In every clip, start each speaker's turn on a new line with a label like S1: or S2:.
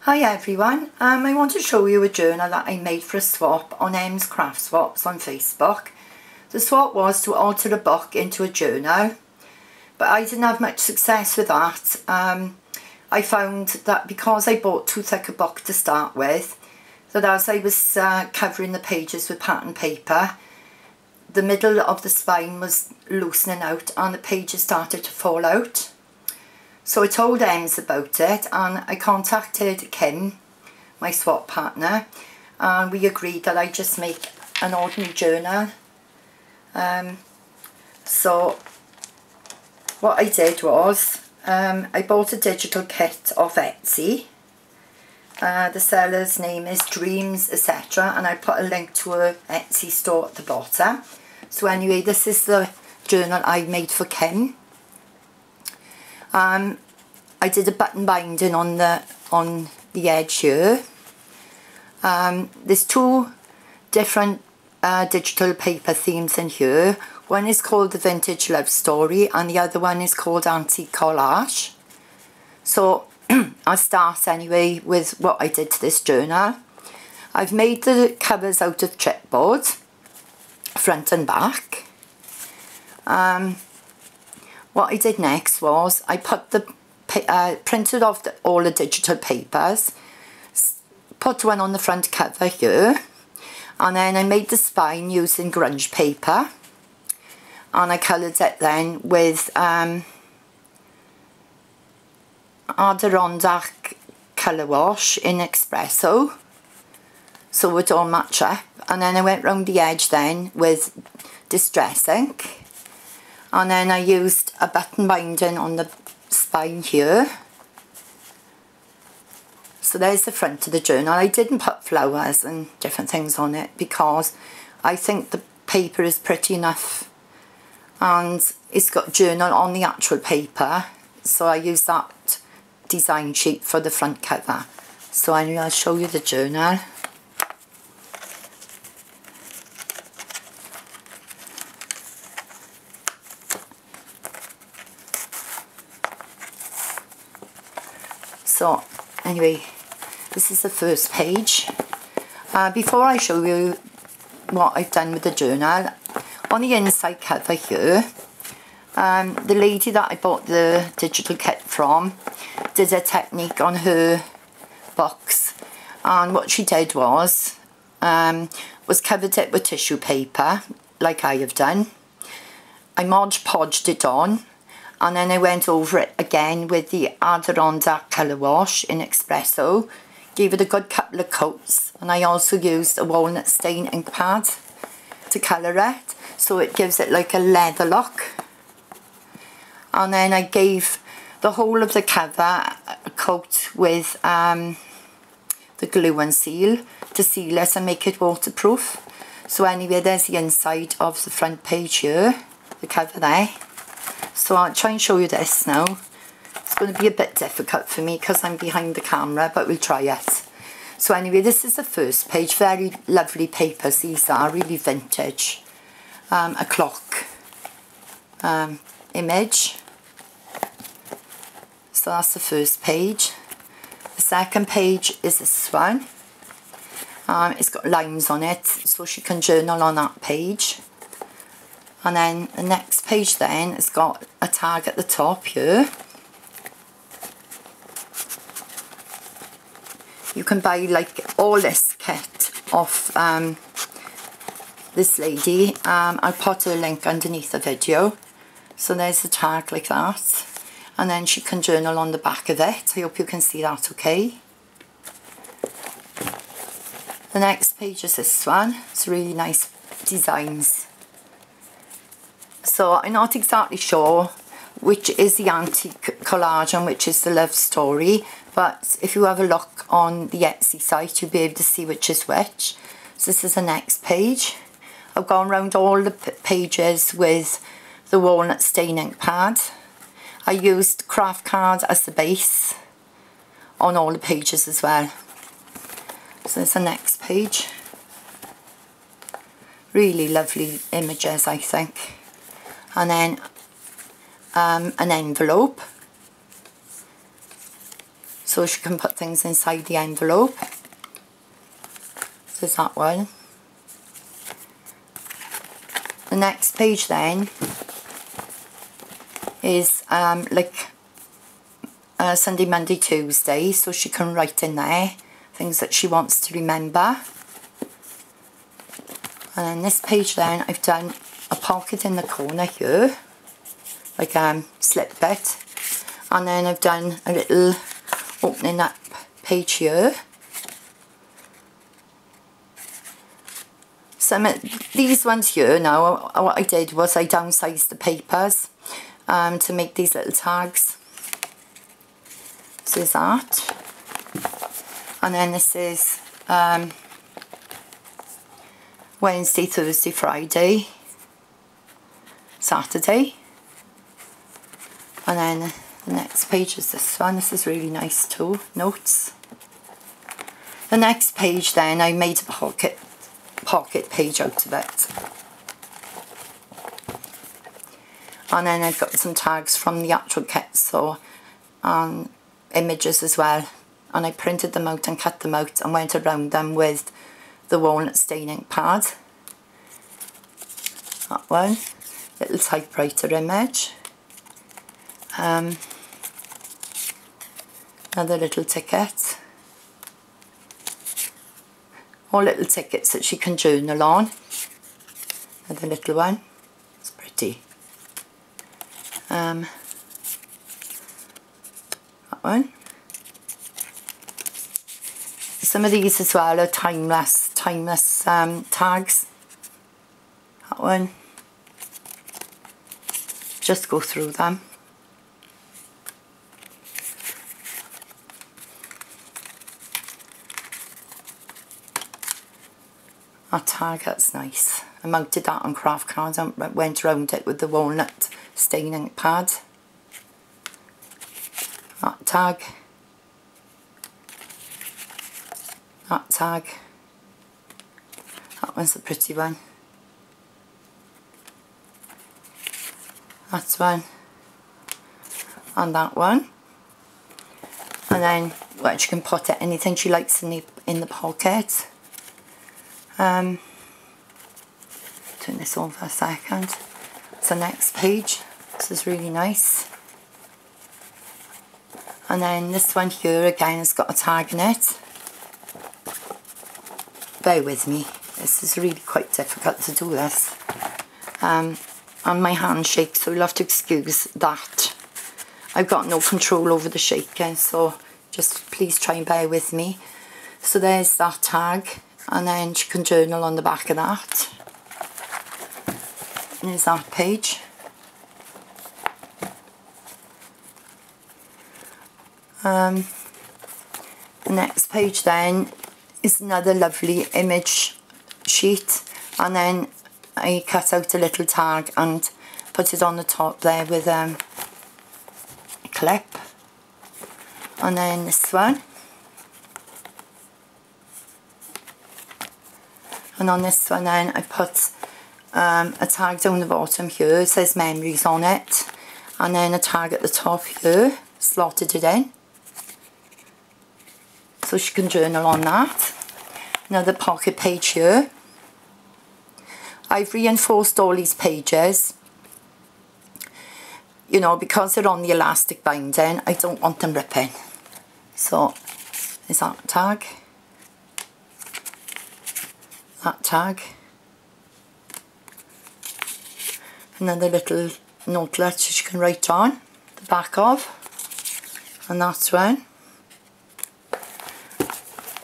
S1: Hi everyone, I want to show you a journal that I made for a swap on M's Craft Swaps on Facebook. The swap was to alter a book into a journal, but I didn't have much success with that. I found that because I bought too thick a book to start with, that as I was covering the pages with pattern paper, the middle of the spine was loosening out and the pages started to fall out. So I told Ems about it and I contacted Kim, my swap partner, and we agreed that I just make an ordinary journal. So what I did was I bought a digital kit off Etsy. The seller's name is Dreams etc, and I put a link to a Etsy store at the bottom. So anyway, this is the journal I made for Kim. I did a button binding on the edge here. There's two different digital paper themes in here. One is called the Vintage Love Story and the other one is called Antique Collage. So I'll start anyway with what I did to this journal. I've made the covers out of chipboard, front and back. What I did next was I put the printed off all the digital papers, put one on the front cover here, and then I made the spine using grunge paper, and I coloured it then with Adirondack colour wash in espresso, so it would all match up. And then I went round the edge then with distress ink, and then I used a button binding on the spine here. So there's the front of the journal. I didn't put flowers and different things on it because I think the paper is pretty enough and it's got journal on the actual paper, so I used that design sheet for the front cover. So anyway, I'll show you the journal. So anyway, this is the first page. Before I show you what I've done with the journal, on the inside cover here, the lady that I bought the digital kit from did a technique on her box, and what she did was covered it with tissue paper like I have done. I Mod Podged it on, and then I went over it again with the Adirondack colour wash in espresso, gave it a good couple of coats, and I also used a walnut stain ink pad to colour it, so it gives it like a leather look. And then I gave the whole of the cover a coat with the glue and seal to seal it and make it waterproof. So anyway, there's the inside of the front page here, the cover there. So I'll try and show you this now. It's going to be a bit difficult for me because I'm behind the camera, but we'll try it. So anyway, this is the first page. Very lovely papers these are, really vintage. A clock image. So that's the first page. The second page is this one. It's got lines on it, so she can journal on that page. And then the next page then has got a tag at the top here. You can buy like all this kit off this lady. I'll put a link underneath the video. So there's the tag like that. And then she can journal on the back of it. I hope you can see that okay. The next page is this one. It's really nice designs. So I'm not exactly sure which is the Antique Collage and which is the Love Story, but if you have a look on the Etsy site you'll be able to see which is which. So this is the next page. I've gone around all the pages with the walnut stain ink pad. I used craft card as the base on all the pages as well. So there's the next page. Really lovely images, I think. And then an envelope. so she can put things inside the envelope. So there's that one. The next page then is like Sunday, Monday, Tuesday, so she can write in there things that she wants to remember. And then this page then, I've done a pocket in the corner here, like slip bit, and then I've done a little opening up page here. Some of these ones here now, what I did was I downsized the papers to make these little tags. So there's that. And then this is Wednesday, Thursday, Friday, Saturday. And then the next page is this one. This is really nice too, notes. The next page then, I made a pocket page out of it. And then I've got some tags from the actual kit, so images as well. And I printed them out and cut them out and went around them with the walnut staining pad. That one, little typewriter image. Another little ticket. All little tickets that she can journal on. Another little one. It's pretty. That one. Some of these as well are timeless tags. That one. Just go through them. That tag, that's nice. I mounted that on craft cards and went around it with the walnut staining pad. That tag. That tag. That one's a pretty one. That's one. And that one. And then well, she can put it anything she likes in the pocket. Turn this on for a second. It's the next page. This is really nice. And then this one here again has got a tag in it. Bear with me. This is really quite difficult to do this. And my hand shakes, so you'll have to excuse that. I've got no control over the shaking, so just please try and bear with me. So there's that tag. And then she can journal on the back of that. And there's that page. The next page then is another lovely image sheet. And then I cut out a little tag and put it on the top there with a clip. And then this one. And on this one then I put a tag down the bottom here, it says memories on it, and then a tag at the top here, slotted it in, so she can journal on that. Another pocket page here. I've reinforced all these pages, you know, because they're on the elastic binding, I don't want them ripping. So there's that tag. That tag. Another little notelet she can write on the back of. And that's one.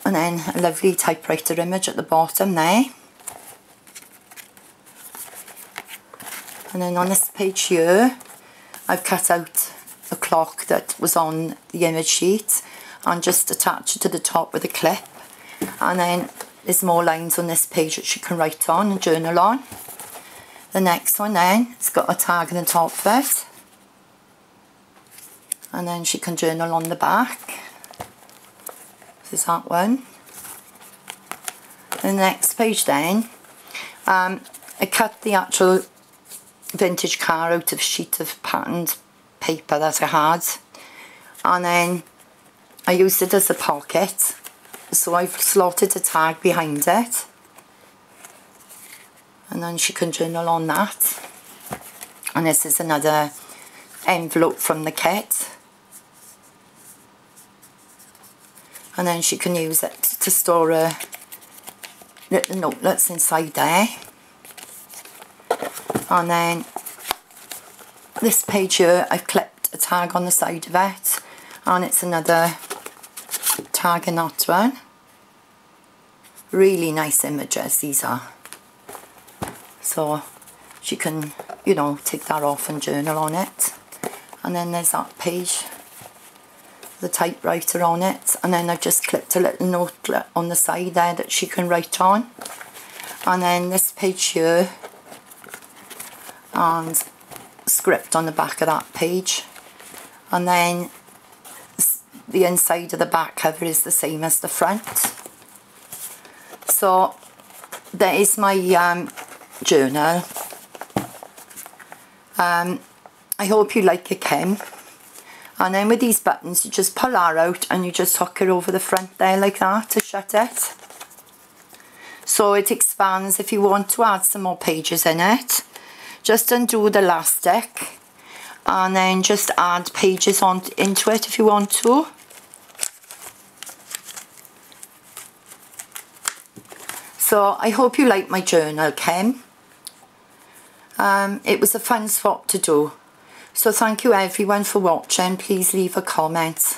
S1: And then a lovely typewriter image at the bottom there. And then on this page here, I've cut out a clock that was on the image sheet and just attached it to the top with a clip. And then there's more lines on this page that she can write on and journal on. The next one then, it's got a tag in the top of it. And then she can journal on the back. This is that one. The next page then, I cut the actual vintage car out of a sheet of patterned paper that I had. And then I used it as a pocket, so I've slotted a tag behind it, and then she can journal on that. And this is another envelope from the kit, and then she can use it to store her little notelets inside there. And then this page here, I've clipped a tag on the side of it, and it's another tag in that one. Really nice images these are, so she can, you know, take that off and journal on it. And then there's that page, the typewriter on it, and then I've just clipped a little note on the side there that she can write on. And then this page here, and script on the back of that page. And then the inside of the back cover is the same as the front. So there is my journal. I hope you like it, Kim. And then with these buttons, you just pull that out and you just hook it over the front there like that to shut it. So it expands if you want to add some more pages in it. Just undo the elastic and then just add pages into it if you want to. So I hope you like my journal, Kim. It was a fun swap to do. So thank you everyone for watching. Please leave a comment.